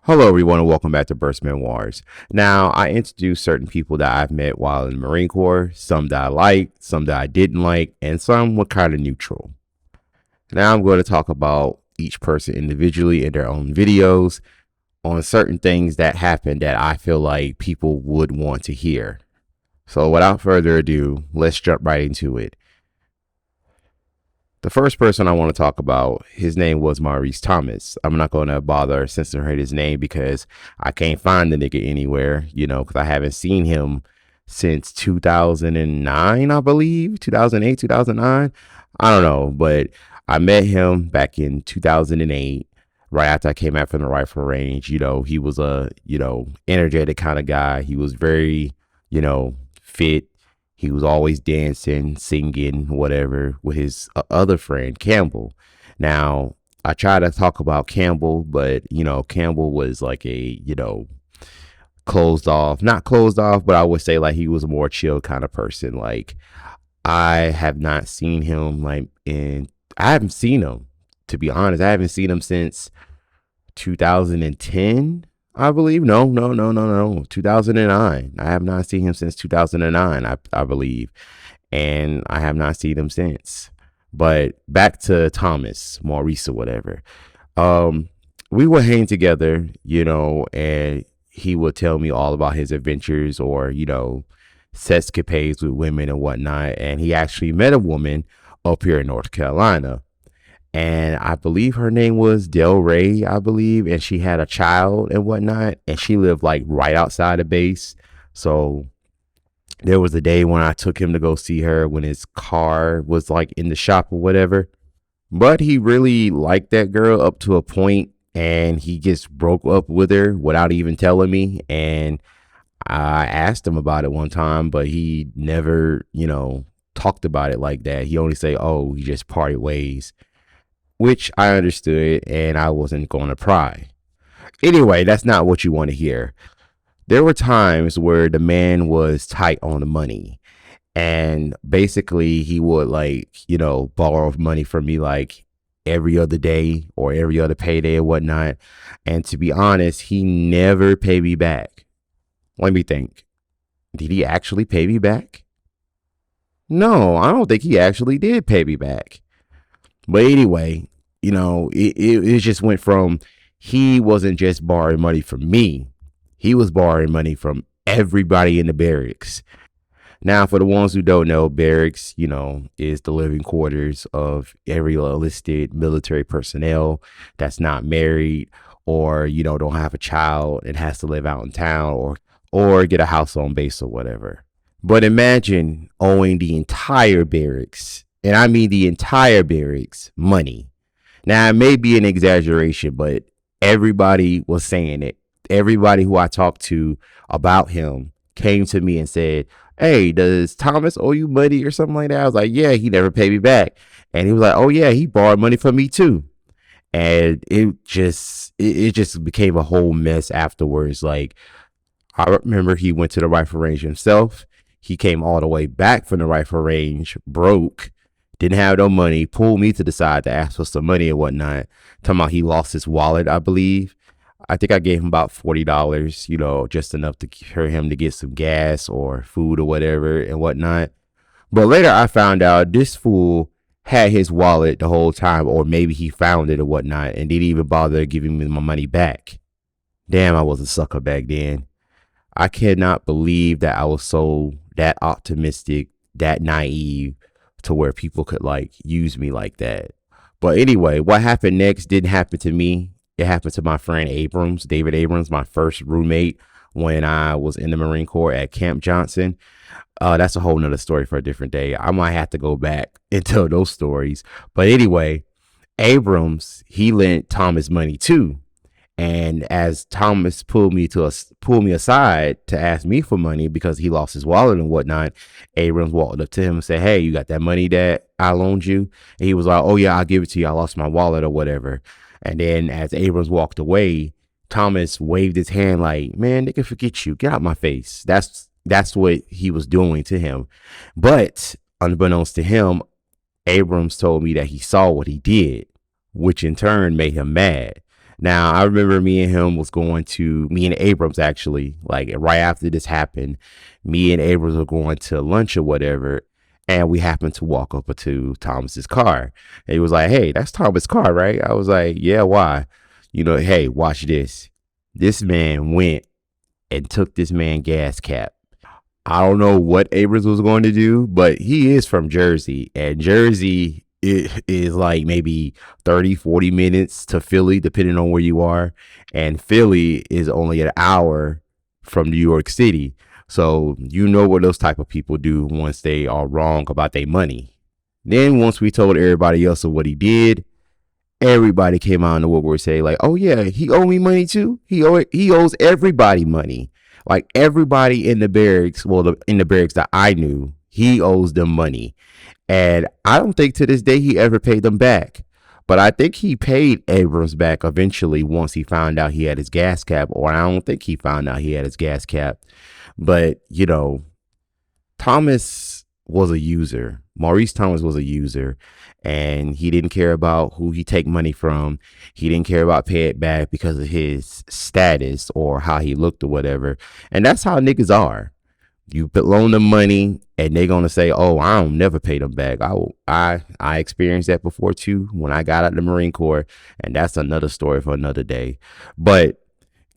Hello everyone and welcome back to Burst Memoirs. Now, I introduced certain people that I've met while in the Marine Corps, some that I liked, some that I didn't like, and some were kind of neutral. Now I'm going to talk about each person individually in their own videos on certain things that happened that I feel like people would want to hear. So without further ado, let's jump right into it. The first person I want to talk about, his name was Maurice Thomas. I'm not going to bother censoring his name because I can't find the nigga anywhere, because I haven't seen him since 2009, I believe, 2008, 2009. I don't know, but I met him back in 2008, right after I came out from the rifle range. He was a, energetic kind of guy. He was very, fit. He was always dancing, singing, whatever, with his other friend, Campbell. Now, I try to talk about Campbell, but, Campbell was like a, not closed off, but I would say like he was a more chill kind of person. Like, I have not seen him I haven't seen him, to be honest. I haven't seen him since 2010. I believe. No. 2009. I have not seen him since 2009, I believe. And I have not seen him since. But back to Thomas, Maurice or whatever. We would hang together, and he would tell me all about his adventures or, sexcapades with women and whatnot. And he actually met a woman up here in North Carolina. And I believe her name was Del Rey, I believe. And she had a child and whatnot. And she lived like right outside the base. So there was a day when I took him to go see her when his car was like in the shop or whatever. But he really liked that girl up to a point, and he just broke up with her without even telling me. And I asked him about it one time, but he never, talked about it like that. He only say, oh, we just parted ways. Which I understood, and I wasn't going to pry. Anyway, that's not what you want to hear. There were times where the man was tight on the money, and basically he would borrow money from me like every other day or every other payday or whatnot. And to be honest, he never paid me back. Let me think. Did he actually pay me back? No, I don't think he actually did pay me back. But anyway, it just went from, he wasn't just borrowing money from me. He was borrowing money from everybody in the barracks. Now, for the ones who don't know, barracks, is the living quarters of every enlisted military personnel that's not married or, don't have a child and has to live out in town or get a house on base or whatever. But imagine owing the entire barracks, and I mean the entire barracks, money. Now, it may be an exaggeration, but everybody was saying it. Everybody who I talked to about him came to me and said, hey, does Thomas owe you money or something like that? I was like, yeah, he never paid me back. And he was like, oh, yeah, he borrowed money from me, too. And it just became a whole mess afterwards. Like, I remember he went to the rifle range himself. He came all the way back from the rifle range, broke. Didn't have no money, pulled me to the side to ask for some money and whatnot. Talking about he lost his wallet, I believe. I think I gave him about $40, just enough for him to get some gas or food or whatever and whatnot. But later I found out this fool had his wallet the whole time, or maybe he found it or whatnot and didn't even bother giving me my money back. Damn, I was a sucker back then. I cannot believe that I was that optimistic, that naive, to where people could use me like that. But anyway, what happened next didn't happen to me. It happened to my friend David Abrams, my first roommate when I was in the Marine Corps at Camp Johnson. That's a whole nother story for a different day. I might have to go back and tell those stories. But anyway, Abrams, he lent Thomas money too. And as Thomas pulled me aside to ask me for money because he lost his wallet and whatnot, Abrams walked up to him and said, hey, you got that money that I loaned you? And he was like, oh, yeah, I'll give it to you. I lost my wallet or whatever. And then as Abrams walked away, Thomas waved his hand like, man, they can forget you. Get out my face. That's what he was doing to him. But unbeknownst to him, Abrams told me that he saw what he did, which in turn made him mad. Now, I remember me and Abrams actually, like right after this happened, me and Abrams were going to lunch or whatever. And we happened to walk up to Thomas's car. And he was like, "Hey, that's Thomas' car, right?" I was like, "Yeah, why?" Hey, watch this. This man went and took this man gas cap. I don't know what Abrams was going to do, but he is from Jersey, and Jersey is like maybe 30, 40 minutes to Philly, depending on where you are. And Philly is only an hour from New York City. So you know what those type of people do once they are wrong about their money. Then once we told everybody else of what he did, everybody came out in the woodwork say like, "Oh yeah, he owe me money too. He owes everybody money. Like everybody in the barracks, in the barracks that I knew, he owes them money." And I don't think to this day he ever paid them back. But I think he paid Abrams back eventually once he found out he had his gas cap, or I don't think he found out he had his gas cap. But, Thomas was a user. Maurice Thomas was a user, and he didn't care about who he take money from. He didn't care about pay it back because of his status or how he looked or whatever. And that's how niggas are. You loan them money and they're going to say, "Oh, I don't never pay them back." I experienced that before too when I got out of the Marine Corps, and that's another story for another day. But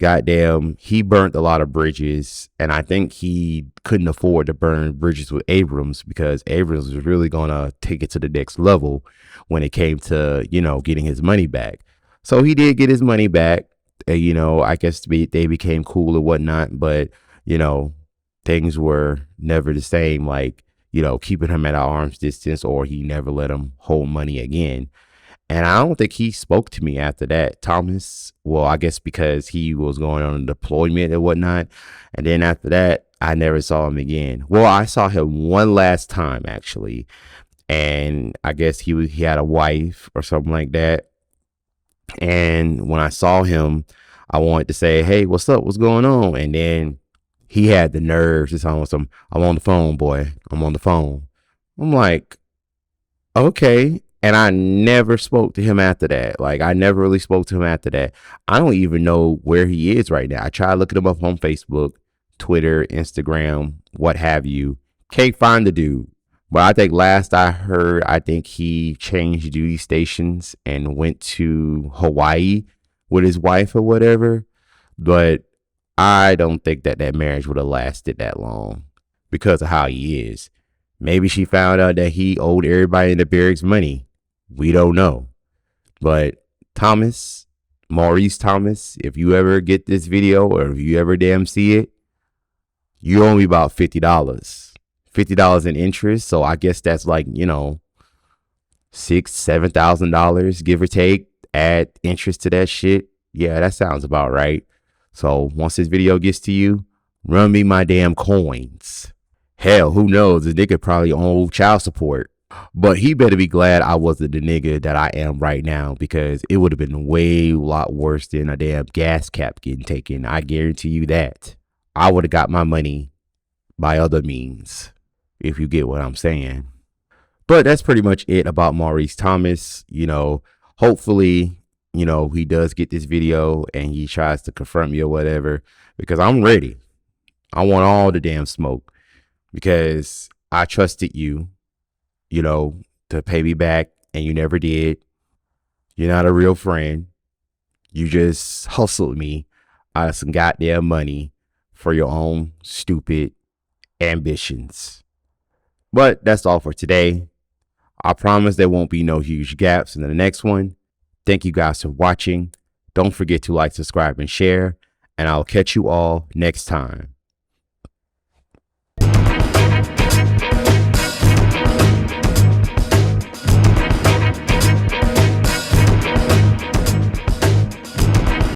goddamn, he burnt a lot of bridges, and I think he couldn't afford to burn bridges with Abrams because Abrams was really going to take it to the next level when it came to, getting his money back. So he did get his money back. I guess they became cool or whatnot, but, things were never the same, like, keeping him at arm's distance, or he never let him hold money again. And I don't think he spoke to me after that, Thomas. Well, I guess because he was going on a deployment and whatnot. And then after that, I never saw him again. Well, I saw him one last time, actually. And I guess he had a wife or something like that. And when I saw him, I wanted to say, "Hey, what's up? What's going on?" And then he had the nerves to tell him, "I'm on the phone, boy. I'm on the phone." I'm like, okay. And I never spoke to him after that. Like, I never really spoke to him after that. I don't even know where he is right now. I tried looking him up on Facebook, Twitter, Instagram, what have you. Can't find the dude. But I think last I heard, I think he changed duty stations and went to Hawaii with his wife or whatever. But I don't think that marriage would have lasted that long because of how he is. Maybe she found out that he owed everybody in the barracks money. We don't know. But Thomas, Maurice Thomas, if you ever get this video or if you ever damn see it, you owe me about $50. $50 in interest. So I guess that's like, $6,000-$7,000, give or take. Add interest to that shit. Yeah, that sounds about right. So once this video gets to you, run me my damn coins. Hell, who knows? The nigga probably owe child support. But he better be glad I wasn't the nigga that I am right now, because it would have been way a lot worse than a damn gas cap getting taken. I guarantee you that. I would have got my money by other means, if you get what I'm saying. But that's pretty much it about Maurice Thomas. Hopefully, he does get this video and he tries to confront me or whatever, because I'm ready. I want all the damn smoke, because I trusted you, to pay me back, and you never did. You're not a real friend. You just hustled me out of some goddamn money for your own stupid ambitions. But that's all for today. I promise there won't be no huge gaps in the next one. Thank you guys for watching. Don't forget to like, subscribe, and share, and I'll catch you all next time.